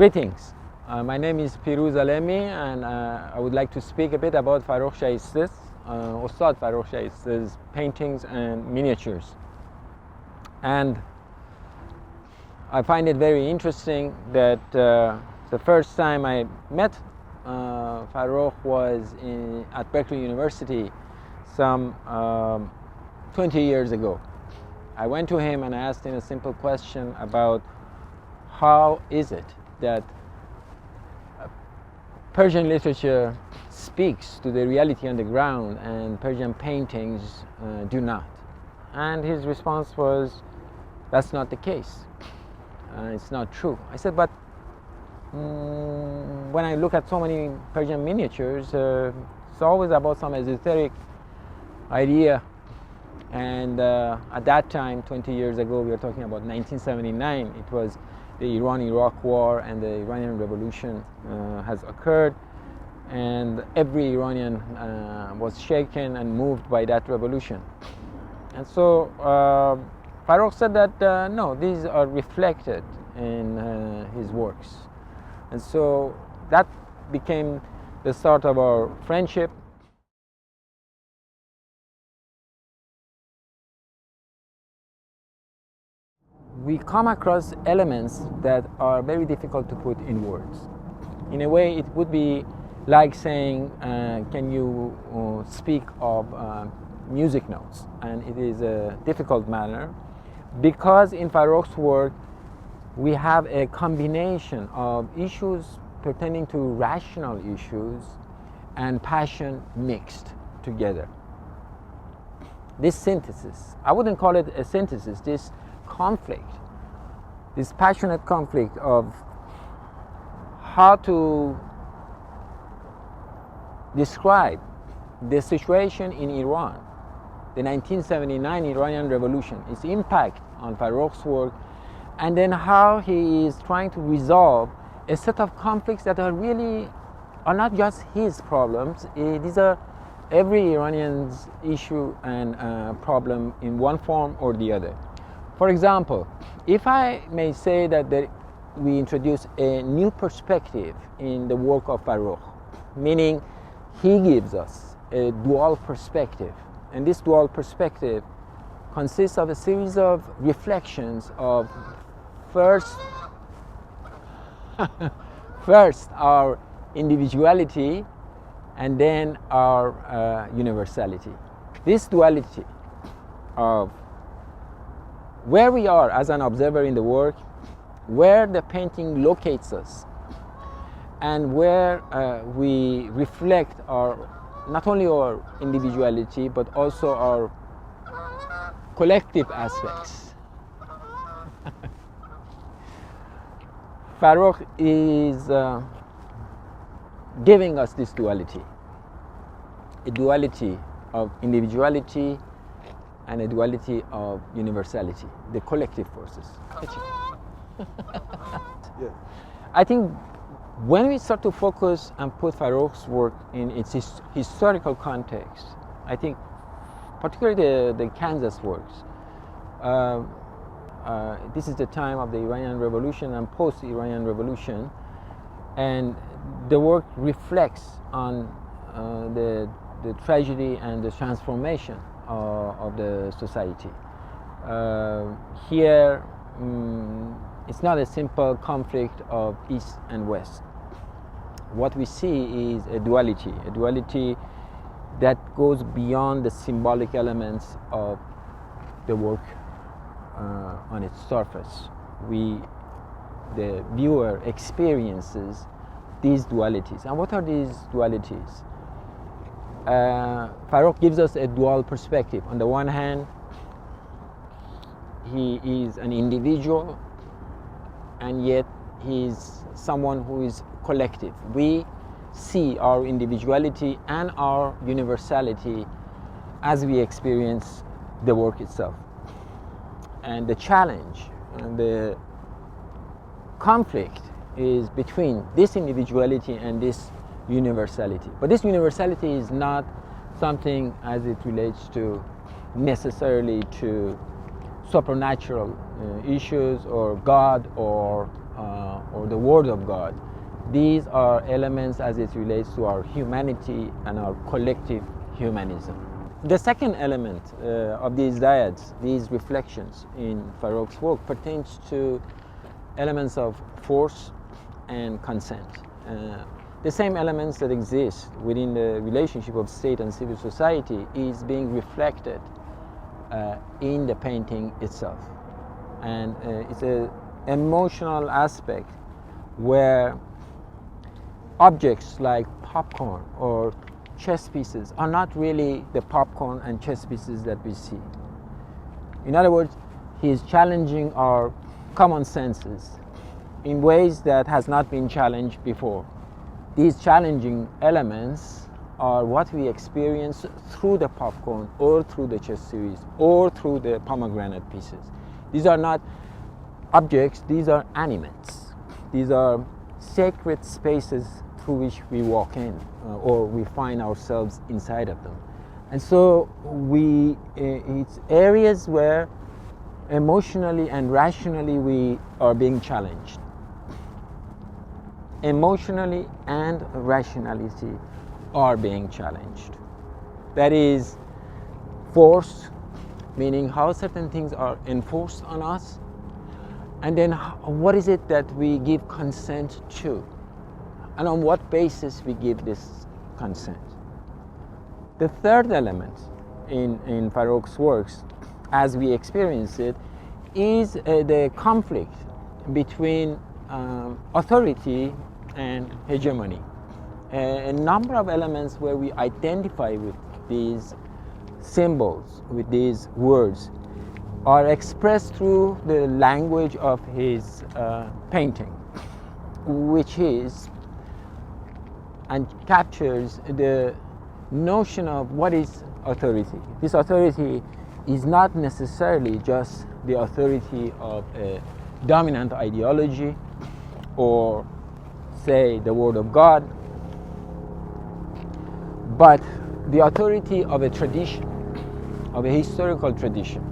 Greetings. My name is Piruz Alemi, and I would like to speak a bit about Farrokh Shayestch, Ustad Farrokh Shayestch's paintings and miniatures. And I find it very interesting that the first time I met Farrokh was at Berkeley University some 20 years ago. I went to him and I asked him a simple question about how is it that Persian literature speaks to the reality on the ground and Persian paintings do not. And his response was, that's not the case. It's not true. I said, but when I look at so many Persian miniatures, it's always about some esoteric idea. And at that time, 20 years ago, we were talking about 1979, it was the Iran-Iraq war and the Iranian revolution has occurred, and every Iranian was shaken and moved by that revolution. And so Farrokh said that no, these are reflected in his works. And so that became the start of our friendship. We come across elements that are very difficult to put in words. In a way, it would be like saying, can you speak of music notes? And it is a difficult matter because in Farrokh's work, we have a combination of issues pertaining to rational issues and passion mixed together. This synthesis, I wouldn't call it a synthesis, this conflict, this passionate conflict of how to describe the situation in Iran, the 1979 Iranian revolution, its impact on Farrokh's work, and then how he is trying to resolve a set of conflicts that are not just his problems. These are every Iranian's issue and problem in one form or the other. For example, if I may say that we introduce a new perspective in the work of Farrokh, meaning he gives us a dual perspective, and this dual perspective consists of a series of reflections of first our individuality and then our universality. This duality of where we are as an observer in the work, where the painting locates us, and where we reflect not only our individuality but also our collective aspects. Farrokh is giving us this duality, a duality of individuality and a duality of universality, the collective forces. Yeah. I think when we start to focus and put Farrokh's work in its historical context, I think particularly the Kansas works, this is the time of the Iranian Revolution and post-Iranian Revolution, and the work reflects on the tragedy and the transformation of the society. Here, it's not a simple conflict of East and West. What we see is a duality that goes beyond the symbolic elements of the work on its surface. The viewer experiences these dualities. And what are these dualities? Farrokh gives us a dual perspective. On the one hand, he is an individual, and yet he is someone who is collective. We see our individuality and our universality as we experience the work itself. And the challenge and the conflict is between this individuality and this universality. But this universality is not something as it relates to necessarily to supernatural issues or God or or the Word of God. These are elements as it relates to our humanity and our collective humanism. The second element of these dyads, these reflections in Farrokh's work, pertains to elements of force and consent. The same elements that exist within the relationship of state and civil society is being reflected in the painting itself. And it's an emotional aspect where objects like popcorn or chess pieces are not really the popcorn and chess pieces that we see. In other words, he is challenging our common senses in ways that has not been challenged before. These challenging elements are what we experience through the popcorn or through the chess series or through the pomegranate pieces. These are not objects, these are animates. These are sacred spaces through which we walk in or we find ourselves inside of them. And so it's areas where emotionally and rationally we are being challenged. Emotionally and rationality are being challenged. That is force, meaning how certain things are enforced on us, and then what is it that we give consent to, and on what basis we give this consent. The third element in Farrokh's works, as we experience it, is the conflict between authority and hegemony. A number of elements where we identify with these symbols, with these words, are expressed through the language of his painting, which is and captures the notion of what is authority. This authority is not necessarily just the authority of a dominant ideology or, say, the Word of God, but the authority of a tradition, of a historical tradition.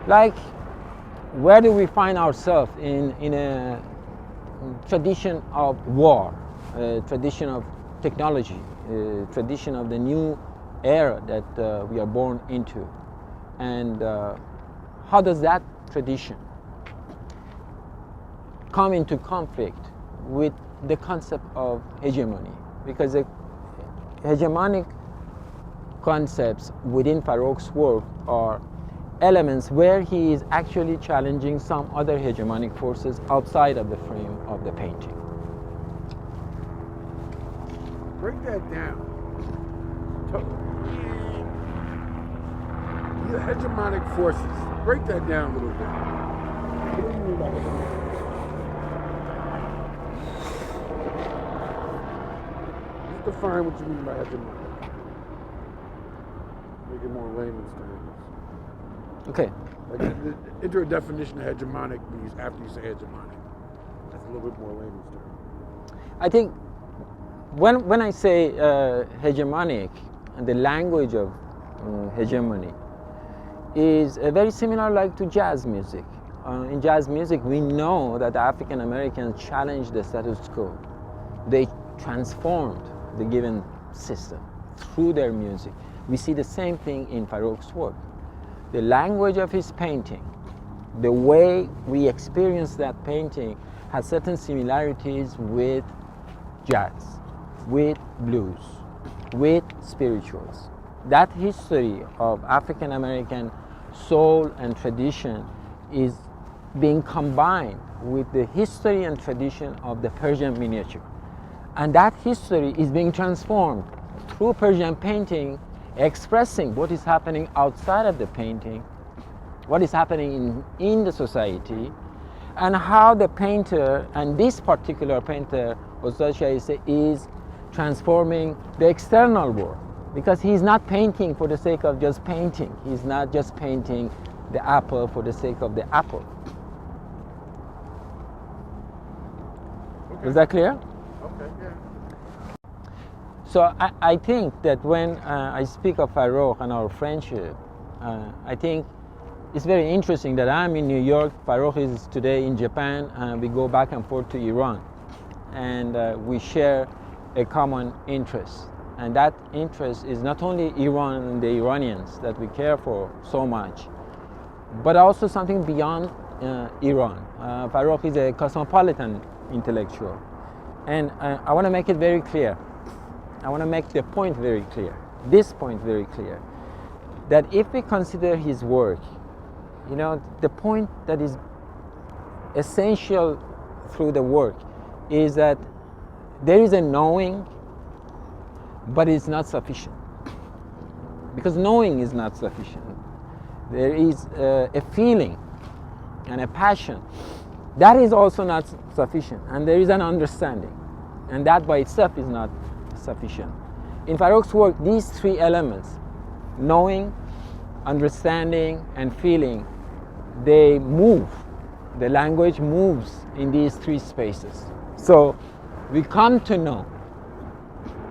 Like, where do we find ourselves in a tradition of war, a tradition of technology, a tradition of the new era that we are born into? And how does that tradition come into conflict with the concept of hegemony? Because the hegemonic concepts within Farrokh's work are elements where he is actually challenging some other hegemonic forces outside of the frame of the painting. Break that down. The hegemonic forces. Break that down a little bit. What do you mean by hegemonic? Just define what you mean by hegemonic. Make it more layman's terms. Okay. Like, enter a definition of hegemonic means after you say hegemonic. That's a little bit more layman's term. I think when I say hegemonic, the language of hegemony is very similar like to jazz music. In jazz music, we know that the African Americans challenged the status quo. They transformed the given system through their music. We see the same thing in Farrokh's work. The language of his painting, the way we experience that painting, has certain similarities with jazz, with blues, with spirituals. That history of African American soul and tradition is being combined with the history and tradition of the Persian miniature. And that history is being transformed through Persian painting, expressing what is happening outside of the painting, what is happening in the society, and how the painter, and this particular painter, Ustad Shayestch, is transforming the external world. Because he's not painting for the sake of just painting. He's not just painting the apple for the sake of the apple. Okay. Is that clear? Okay, yeah. So I think that when I speak of Farrokh and our friendship, I think it's very interesting that I'm in New York, Farrokh is today in Japan, and we go back and forth to Iran. And we share a common interest. And that interest is not only Iran and the Iranians that we care for so much, but also something beyond Iran. Farrokh is a cosmopolitan intellectual. And I want to make it very clear. I want to make the point very clear, this point very clear, that if we consider his work, you know, the point that is essential through the work is that there is a knowing, but it's not sufficient. Because knowing is not sufficient. There is a feeling and a passion. That is also not sufficient. And there is an understanding. And that by itself is not sufficient. In Farrokh's work, these three elements, knowing, understanding, and feeling, they move. The language moves in these three spaces. So we come to know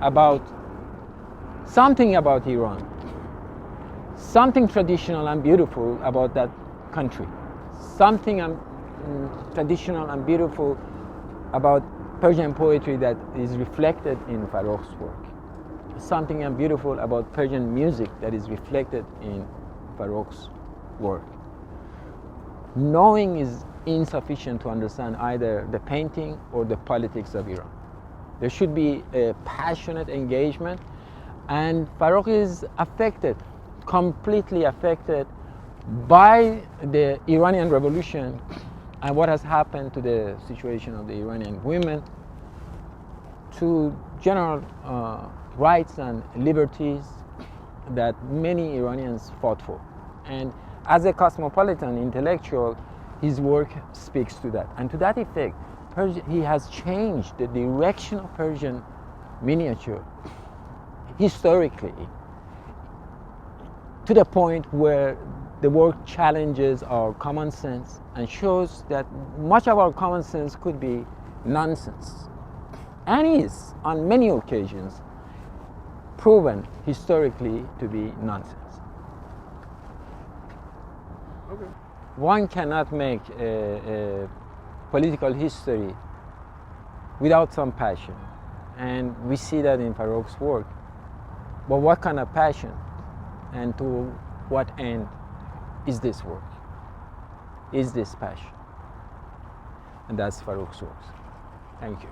about something about Iran, something traditional and beautiful about that country, something traditional and beautiful about Persian poetry that is reflected in Farrokh's work, something beautiful about Persian music that is reflected in Farrokh's work. Knowing is insufficient to understand either the painting or the politics of Iran. There should be a passionate engagement, and Farrokh is affected, completely affected by the Iranian Revolution and what has happened to the situation of the Iranian women, to general rights and liberties that many Iranians fought for. And as a cosmopolitan intellectual, his work speaks to that. And to that effect, he has changed the direction of Persian miniature historically to the point where the work challenges our common sense and shows that much of our common sense could be nonsense, and is on many occasions proven historically to be nonsense. Okay. One cannot make a political history without some passion, and we see that in Farrokh's work. But what kind of passion, and to what end is this work? Is this passion? And that's Farrokh's work. Thank you.